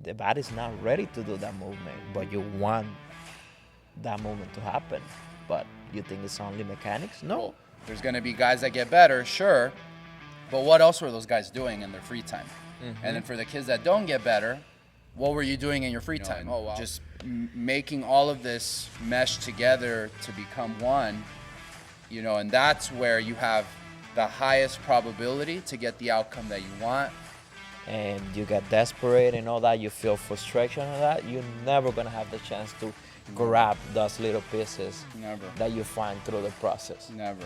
The body's not ready to do that movement, but you want that movement to happen. But you think it's only mechanics? No. Well, there's going to be guys that get better, sure, but what else were those guys doing in their free time? And then for the kids that don't get better, what were you doing in your free time? Oh, wow. Just making all of this mesh together to become one, and that's where you have the highest probability to get the outcome that you want. And you get desperate and all that, you feel frustration and that, you're never gonna have the chance to grab those little pieces Never. that you find through the process. Never.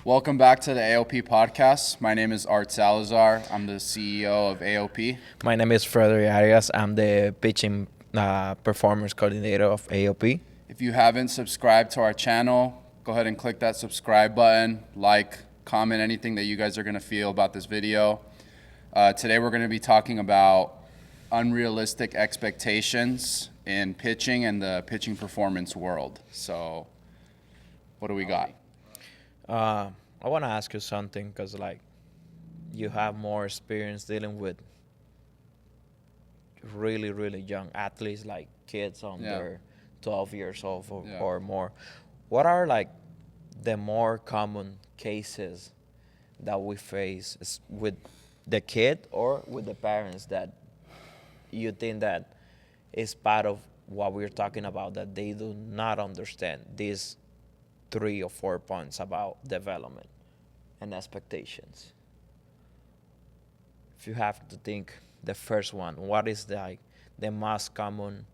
Welcome back to the AOP podcast. My name is Art Salazar. I'm the CEO of AOP. My name is Frederick Arias. I'm the pitching performance coordinator of AOP. If you haven't subscribed to our channel, go ahead and click that subscribe button, like, comment anything that you guys are going to feel about this video. Today we're going to be talking about unrealistic expectations in pitching and the pitching performance world. So what do we got? I want to ask you something because, you have more experience dealing with really, really young athletes, like kids under 12 years old or more. What are, the more common cases that we face with the kid or with the parents that you think that is part of what we're talking about, that they do not understand these 3 or 4 points about development and expectations? If you have to think the first one, what is the most common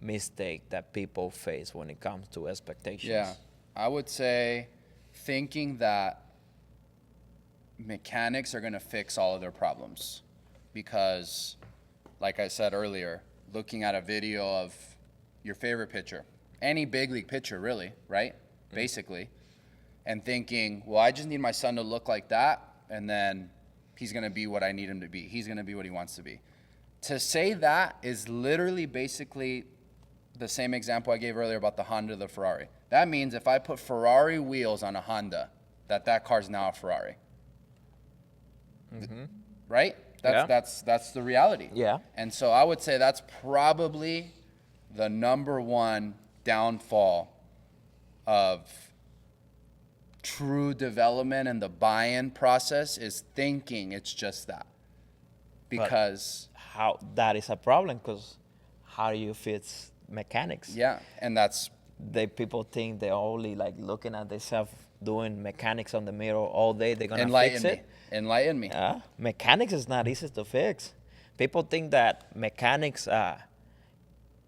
mistake that people face when it comes to expectations? Yeah, I would say thinking that mechanics are going to fix all of their problems. Because, like I said earlier, looking at a video of your favorite pitcher, any big league pitcher really, right? Basically, and thinking, well, I just need my son to look like that, and then he's going to be what I need him to be. He's going to be what he wants to be. To say that is literally basically the same example I gave earlier about the Honda, the Ferrari. That means if I put Ferrari wheels on a Honda, that car's now a Ferrari. Mm-hmm. Right? That's the reality. Yeah. And so I would say that's probably the number one downfall of true development and the buy-in process is thinking it's just that. Because how that is a problem, because how do you fix mechanics? yeah, and that's People think they're only looking at themselves doing mechanics on the mirror all day, they're gonna fix it. Enlighten me. Mechanics is not easy to fix. People think that mechanics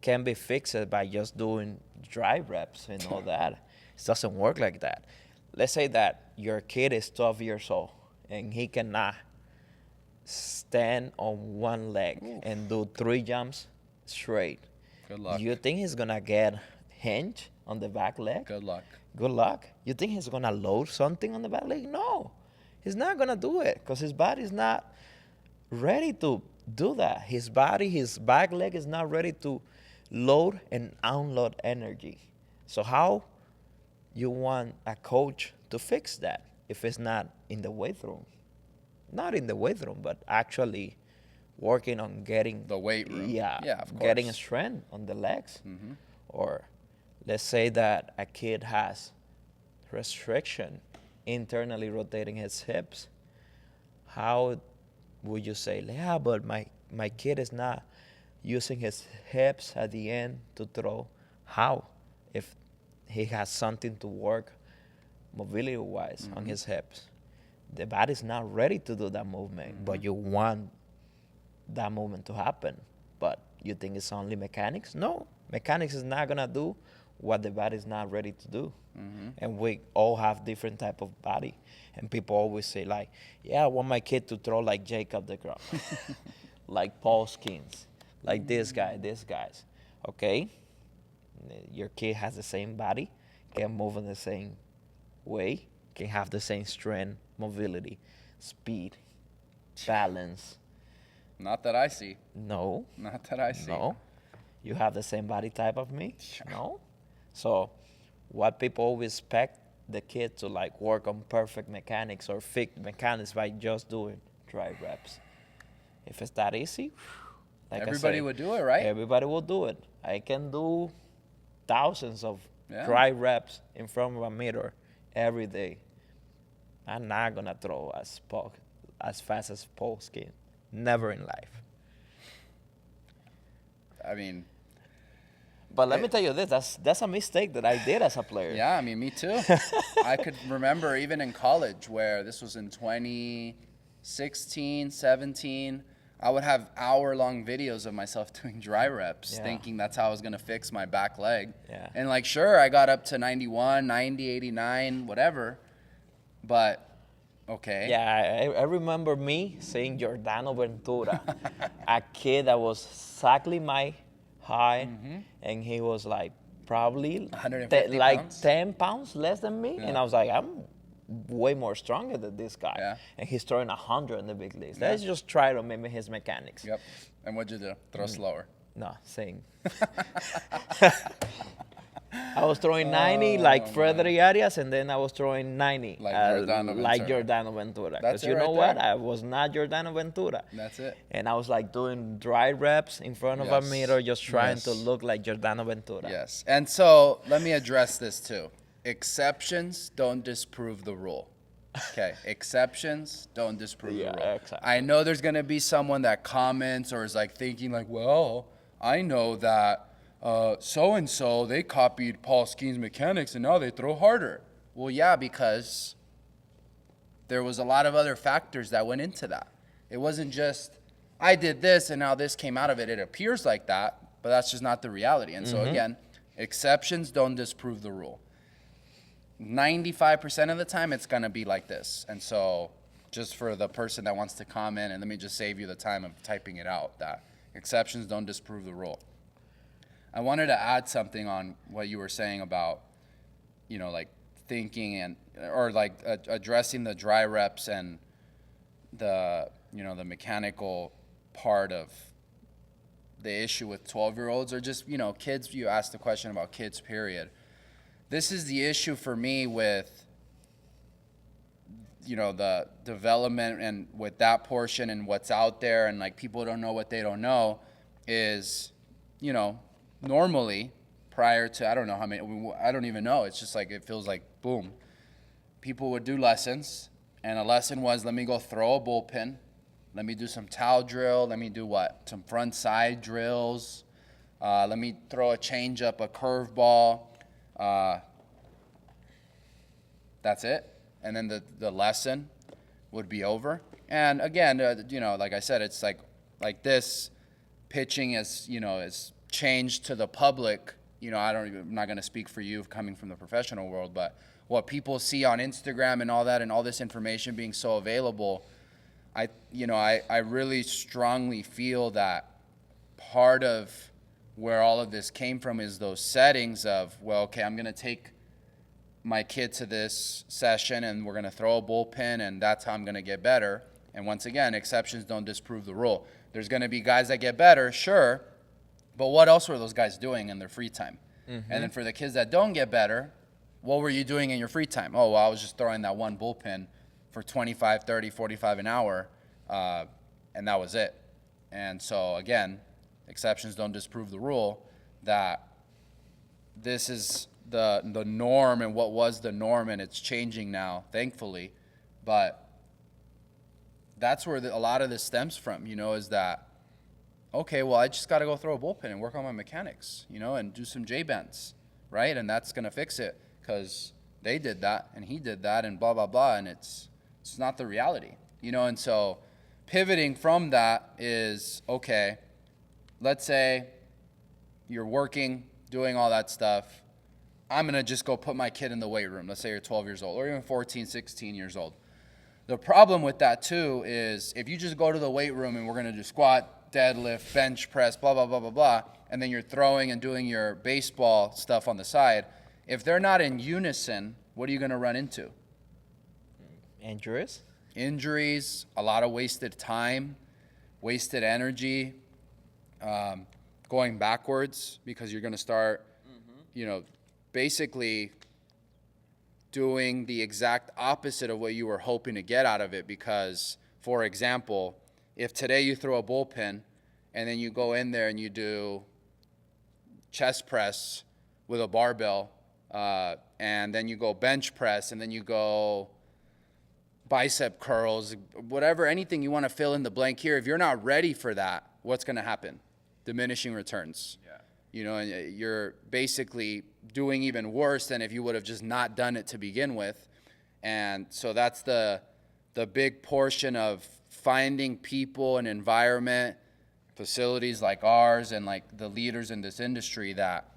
can be fixed by just doing drive reps and all that. It doesn't work like that. Let's say that your kid is 12 years old and he cannot stand on one leg and do 3 jumps straight. Good luck. You think he's gonna get hinge on the back leg? Good luck. Good luck. You think he's gonna load something on the back leg? No, he's not gonna do it because his body's not ready to do that. His back leg is not ready to load and unload energy. So how you want a coach to fix that if it's not in the weight room? Not in the weight room, but actually working on getting The weight room. Yeah, of course. getting strength on the legs. Or let's say that a kid has restriction internally rotating his hips. How would you say, yeah, but my kid is not using his hips at the end to throw? How? If he has something to work mobility-wise on his hips. The body's not ready to do that movement, but you want that movement to happen. But you think it's only mechanics? No, mechanics is not gonna do what the body's not ready to do. And we all have different type of body. And people always say yeah, I want my kid to throw like Jacob DeGrom, like Paul Skins, like these guys. Okay, your kid has the same body, can move in the same way, can have the same strength, mobility, speed, balance. Not that I see. No. Not that I see. No. You have the same body type of me? No. So what people always expect the kid to like work on perfect mechanics or fix mechanics by just doing dry reps. If it's that easy, like Everybody would do it, right? Everybody will do it. I can do thousands of Yeah. dry reps in front of a mirror every day. I'm not gonna throw as fast as Paul Skin. Never in life. I mean, But let me tell you this, that's a mistake that I did as a player. yeah, I mean, me too. I could remember even in college where this was in 2016, 17, I would have hour-long videos of myself doing dry reps, Yeah. thinking that's how I was going to fix my back leg. Yeah. And like, sure, I got up to 91, 90, 89, whatever, but okay. Yeah, I remember me seeing Giordano Ventura, a kid that was exactly my height, and he was like probably 150 like pounds? 10 pounds less than me. Yeah. And I was like, I'm way more stronger than this guy. Yeah. And he's throwing 100 in the big leagues. Yeah. Let's just try to mimic his mechanics. Yep. And what'd you do? Throw slower. No, same. I was throwing 90 like Frederick Arias, and then I was throwing 90 Like Giordano like Ventura. Giordano Ventura. That's Because it you know right what? there. I was not Giordano Ventura. That's it. And I was like doing dry reps in front of a Yes. mirror, just trying to Yes. look like Giordano Ventura. Yes. And so let me address this too. Exceptions don't disprove the rule. Okay. Exceptions don't disprove Yeah, the rule. exactly. I know there's going to be someone that comments or is like thinking like, well, I know that so-and-so, they copied Paul Skeen's mechanics and now they throw harder. Well, yeah, because there was a lot of other factors that went into that. It wasn't just, I did this and now this came out of it. It appears like that, but that's just not the reality. And so again, exceptions don't disprove the rule. 95% of the time, it's going to be like this. And so just for the person that wants to comment, and let me just save you the time of typing it out, that exceptions don't disprove the rule. I wanted to add something on what you were saying about, you know, like thinking and, or like addressing the dry reps and the, you know, the mechanical part of the issue with 12-year-olds or just, you know, kids. You asked the question about kids, period. This is the issue for me with, you know, the development and with that portion and what's out there and like people don't know what they don't know is, you know, normally prior to, I don't know how many, I don't even know. It's just like, it feels like boom. People would do lessons and a lesson was, let me go throw a bullpen. Let me do some towel drill. Let me do what? Some front side drills. Let me throw a change up, a curveball. That's it. And then the lesson would be over. And again, you know, like I said, it's like this pitching is, you know, is changed to the public. You know, I'm not going to speak for you coming from the professional world, but what people see on Instagram and all that and all this information being so available, I really strongly feel that part of where all of this came from is those settings of, well, okay, I'm going to take my kid to this session and we're going to throw a bullpen and that's how I'm going to get better. And once again, exceptions don't disprove the rule. There's going to be guys that get better, sure, but what else were those guys doing in their free time? Mm-hmm. And then for the kids that don't get better, what were you doing in your free time? Oh, well, I was just throwing that one bullpen for 25, 30, 45 an hour, and that was it. And so, again, exceptions don't disprove the rule that this is the norm and what was the norm, and it's changing now, thankfully. But that's where a lot of this stems from, you know, is that, okay, well, I just got to go throw a bullpen and work on my mechanics, you know, and do some J-bends, right? And that's going to fix it because they did that and he did that and blah, blah, blah, and it's not the reality, you know. And so pivoting from that is, okay, let's say you're working, doing all that stuff. I'm going to just go put my kid in the weight room. Let's say you're 12 years old or even 14, 16 years old. The problem with that, too, is if you just go to the weight room and we're going to do squat, deadlift, bench press, blah, blah, blah, blah, blah, and then you're throwing and doing your baseball stuff on the side, if they're not in unison, what are you going to run into? Injuries? Injuries, a lot of wasted time, wasted energy, going backwards because you're going to start, you know, basically doing the exact opposite of what you were hoping to get out of it. Because, for example, if today you throw a bullpen and then you go in there and you do chest press with a barbell, and then you go bench press, and then you go bicep curls, whatever, anything you want to fill in the blank here, if you're not ready for that, what's going to happen? Diminishing returns. Yeah. You know, and you're basically doing even worse than if you would have just not done it to begin with. And so that's the big portion of finding people and environment, facilities like ours and like the leaders in this industry that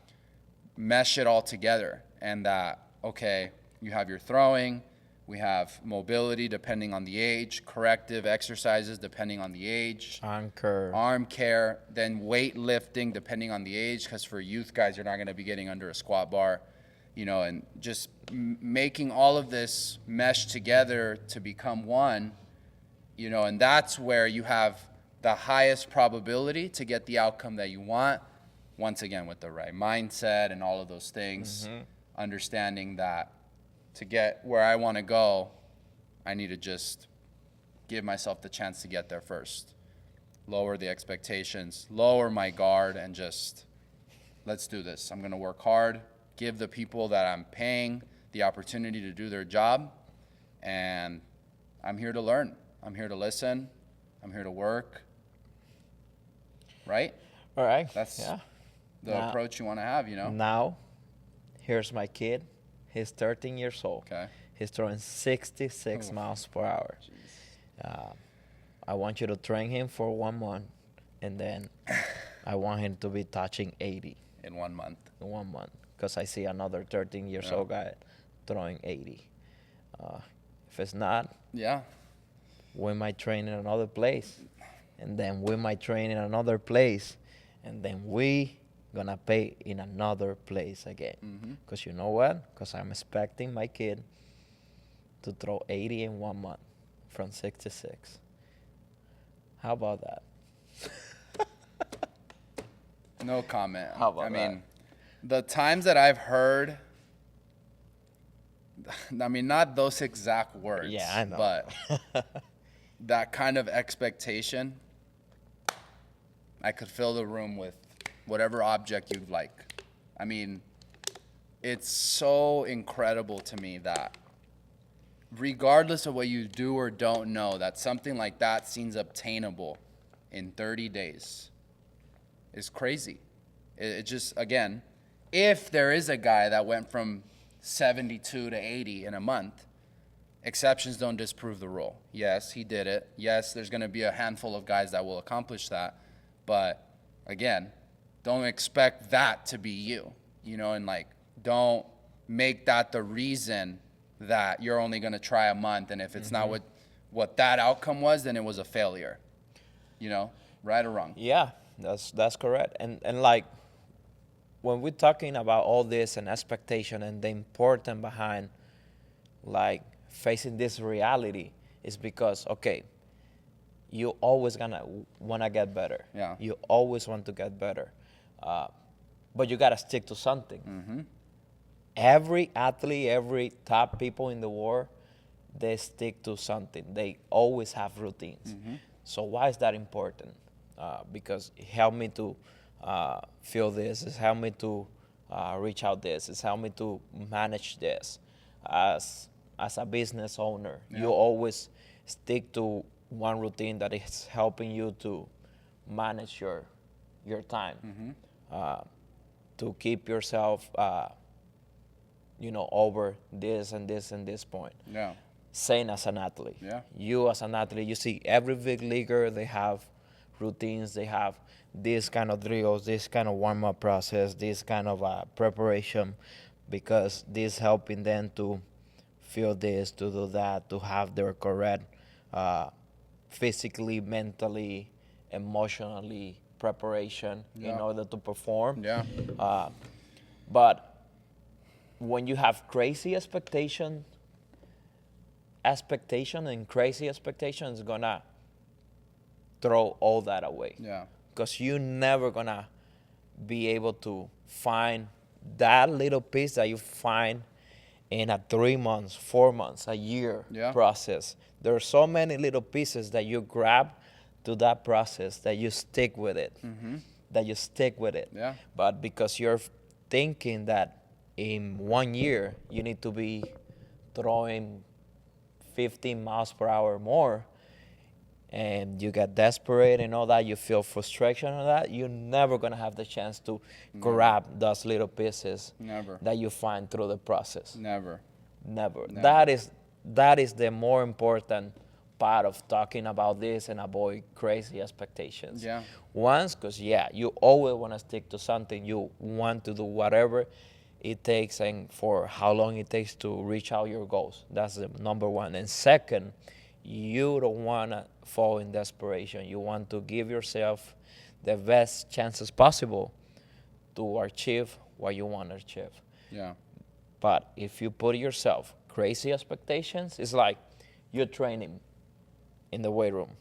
mesh it all together. And that, okay, you have your throwing, we have mobility depending on the age, corrective exercises depending on the age, arm care, then weightlifting depending on the age, because for youth guys, you're not going to be getting under a squat bar, you know, and just making all of this mesh together to become one, you know, and that's where you have the highest probability to get the outcome that you want, once again, with the right mindset and all of those things, understanding that to get where I want to go, I need to just give myself the chance to get there first. Lower the expectations, lower my guard, and just, let's do this. I'm going to work hard, give the people that I'm paying the opportunity to do their job, and I'm here to learn. I'm here to listen. I'm here to work. Right? All right. That's the approach you want to have, you know? Now, here's my kid. He's 13 years old. Okay. He's throwing 66 miles per hour. I want you to train him for 1 month, and then I want him to be touching 80. In 1 month. In 1 month. Because I see another 13 years old guy throwing 80. If it's not, we might train in another place. And then we might train in another place. And then we gonna pay in another place again. Because you know what? Because I'm expecting my kid to throw 80 in 1 month from 66. How about that? No comment. How about I mean, the times that I've heard, I mean, not those exact words. Yeah, I know. But that kind of expectation, I could fill the room with whatever object you'd like. I mean, it's so incredible to me that regardless of what you do or don't know, that something like that seems obtainable in 30 days is crazy. It just, again, if there is a guy that went from 72 to 80 in a month, exceptions don't disprove the rule. Yes, he did it. Yes, there's going to be a handful of guys that will accomplish that. But again, don't expect that to be you, you know, and like, don't make that the reason that you're only going to try a month. And if it's not what that outcome was, then it was a failure, you know, right or wrong. Yeah, that's correct. And like, when we're talking about all this and expectation and the importance behind like facing this reality is because, okay, you always gonna wanna get better. Yeah. You always want to get better. But you gotta stick to something. Every athlete, every top people in the world, they stick to something. They always have routines. So why is that important? Because it helped me to feel this. It's helped me to reach out this. It's helped me to manage this. As a business owner, you always stick to one routine that is helping you to manage your time, to keep yourself, you know, over this and this and this point. Yeah. Same as an athlete. Yeah. You as an athlete, you see every big leaguer, they have routines, they have this kind of drills, this kind of warm-up process, this kind of preparation, because this helping them to feel this, to do that, to have their correct physically, mentally, emotionally preparation in order to perform. Yeah. But when you have crazy expectation and crazy expectations, is gonna throw all that away. Yeah. Because you're never gonna be able to find that little piece that you find in a 3 months, 4 months, a year Yeah. process. There are so many little pieces that you grab to that process that you stick with it, that you stick with it. Yeah. But because you're thinking that in 1 year you need to be throwing 15 miles per hour more, and you get desperate and all that, you feel frustration and that, you're never gonna have the chance to grab those little pieces Never. that you find through the process. Never. Never. Never. That is the more important part of talking about this and avoid crazy expectations. Yeah. Once, because you always want to stick to something. You want to do whatever it takes and for how long it takes to reach out your goals. That's the number one. And second, you don't want to fall in desperation. You want to give yourself the best chances possible to achieve what you want to achieve. Yeah. But if you put yourself crazy expectations, it's like you're training in the weight room.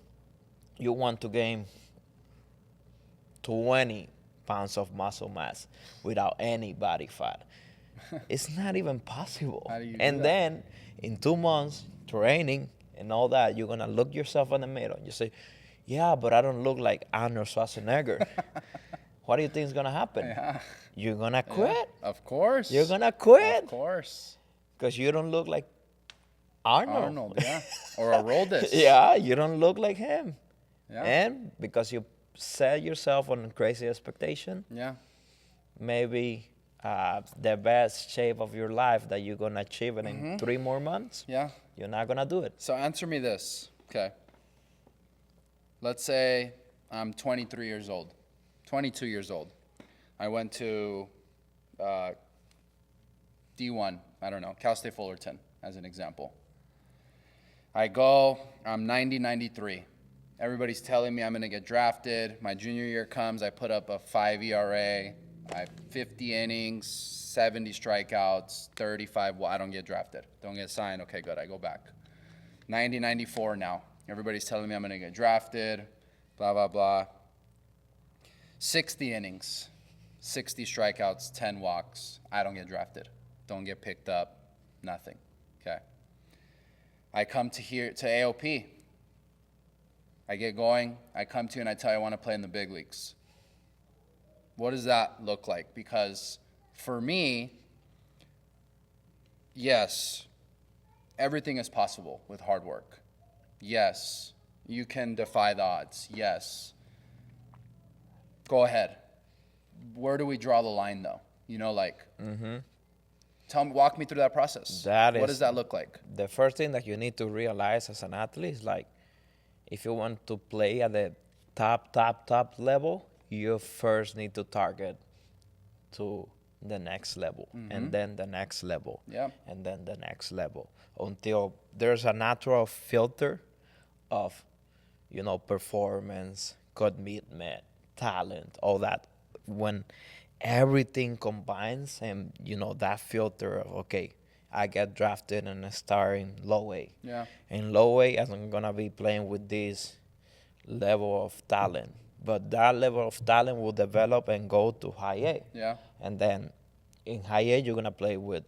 You want to gain 20 pounds of muscle mass without any body fat. It's not even possible. How do you do And that? then in 2 months training and all that, you're gonna look yourself in the mirror and you say, yeah, but I don't look like Arnold Schwarzenegger. What do you think is gonna happen? Yeah. You're gonna quit. Of course. You're gonna quit Of course. because you don't look like Arnold. Arnold, yeah. Or a Roldis. Yeah, you don't look like him. Yeah. And because you set yourself on a crazy expectation, Yeah. maybe the best shape of your life that you're gonna achieve it in 3 more months, Yeah. you're not gonna do it. So answer me this. Okay. Let's say I'm 23 years old, 22 years old. I went to D1, I don't know, Cal State Fullerton, as an example. I go, I'm 90, 93. Everybody's telling me I'm going to get drafted. My junior year comes, I put up a 5 ERA, I have 50 innings, 70 strikeouts, 35. Well, I don't get drafted. Don't get signed. Okay, good. I go back. 90, 94 now. Everybody's telling me I'm going to get drafted, blah, blah, blah. 60 innings, 60 strikeouts, 10 walks. I don't get drafted. Don't get picked up. Nothing. Okay. I come to AOP. I get going. I come to you and I tell you I want to play in the big leagues. What does that look like? Because for me, yes, everything is possible with hard work. Yes, you can defy the odds. Yes. Go ahead. Where do we draw the line, though? Walk me through that process. What does that look like? The first thing that you need to realize as an athlete is like, if you want to play at the top level, you first need to target to the next level, and then the next level, and then the next level, until there's a natural filter of, performance, commitment, talent, all that. When everything combines and, that filter of, okay, I get drafted and I start in low A. Yeah. In low A, I'm going to be playing with this level of talent. But that level of talent will develop and go to high A. Yeah. And then in high A, you're going to play with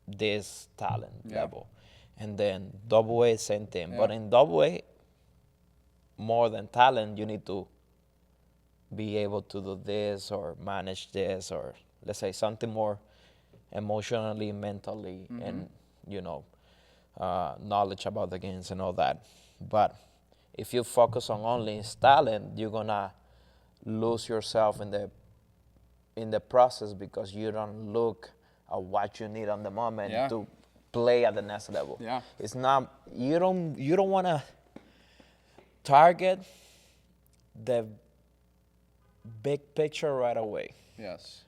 this talent level. And then double A, same thing. But in double A, more than talent, you need to be able to do this or manage this, or let's say something more emotionally, mentally, and knowledge about the games and all that. But if you focus on only talent, you're gonna lose yourself in the process, because you don't look at what you need on the moment to play at the next level. Yeah. It's not, you don't want to target the big picture right away. Yes.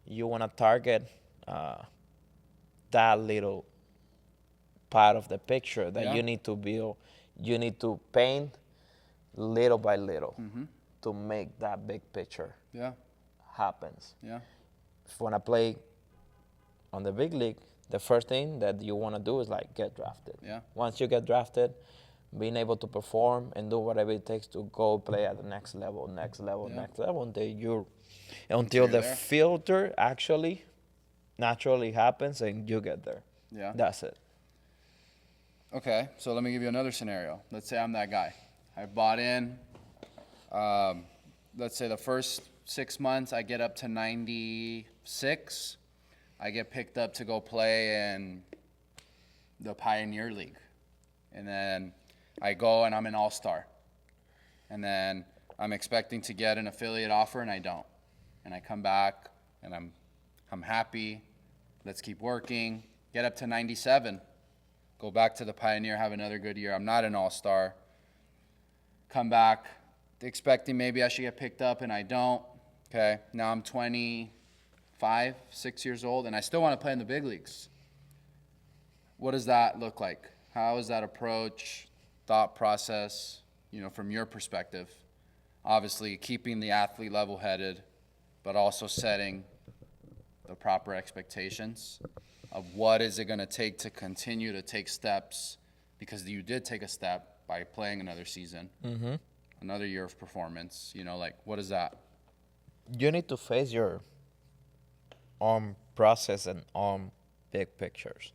You want to target that little part of the picture that you need to build. You need to paint little by little to make that big picture happens. Yeah. If you want to play on the big league, the first thing that you want to do is like get drafted. Yeah. Once you get drafted, being able to perform and do whatever it takes to go play at the next level, until the there. filter actually naturally happens and you get there. Yeah. That's it. Okay, so let me give you another scenario. Let's say I'm that guy. I bought in. Let's say the first 6 months I get up to 96. I get picked up to go play in the Pioneer League. And then I go and I'm an all-star. And then I'm expecting to get an affiliate offer and I don't. And I come back and I'm happy. Let's keep working. Get up to 97. Go back to the Pioneer, have another good year. I'm not an all-star. Come back expecting maybe I should get picked up and I don't. Okay, now I'm 25, 6 years old, and I still want to play in the big leagues. What does that look like? How is that approach, thought process, from your perspective? Obviously, keeping the athlete level-headed, but also setting the proper expectations of what is it going to take to continue to take steps, because you did take a step by playing another season, another year of performance. What is that? You need to face your own process and own big pictures.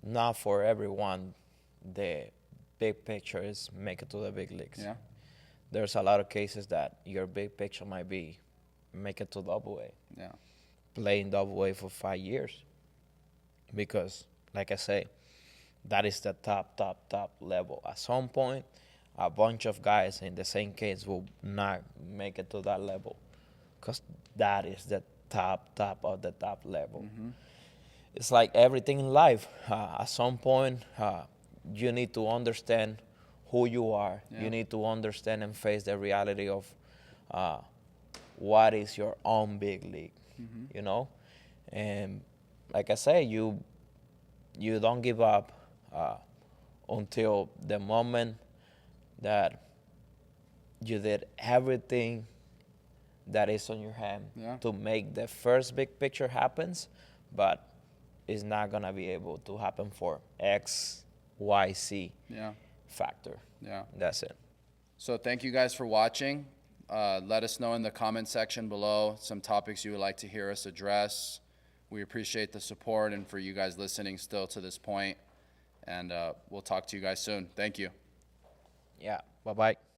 Not for everyone, the big picture is make it to the big leagues. Yeah. There's a lot of cases that your big picture might be make it to Double A. Yeah. Play in Double A for 5 years. Because, like I say, that is the top level. At some point, a bunch of guys in the same case will not make it to that level, because that is the top of the top level. It's like everything in life. At some point, you need to understand who you are. Yeah. You need to understand and face the reality of what is your own big league, And like I say, you don't give up until the moment that you did everything that is on your hand to make the first big picture happens, but it's not gonna be able to happen for X, Y, Z factor. Yeah. That's it. So thank you guys for watching. Let us know in the comment section below some topics you would like to hear us address. We appreciate the support and for you guys listening still to this point. And we'll talk to you guys soon. Thank you. Yeah. Bye-bye.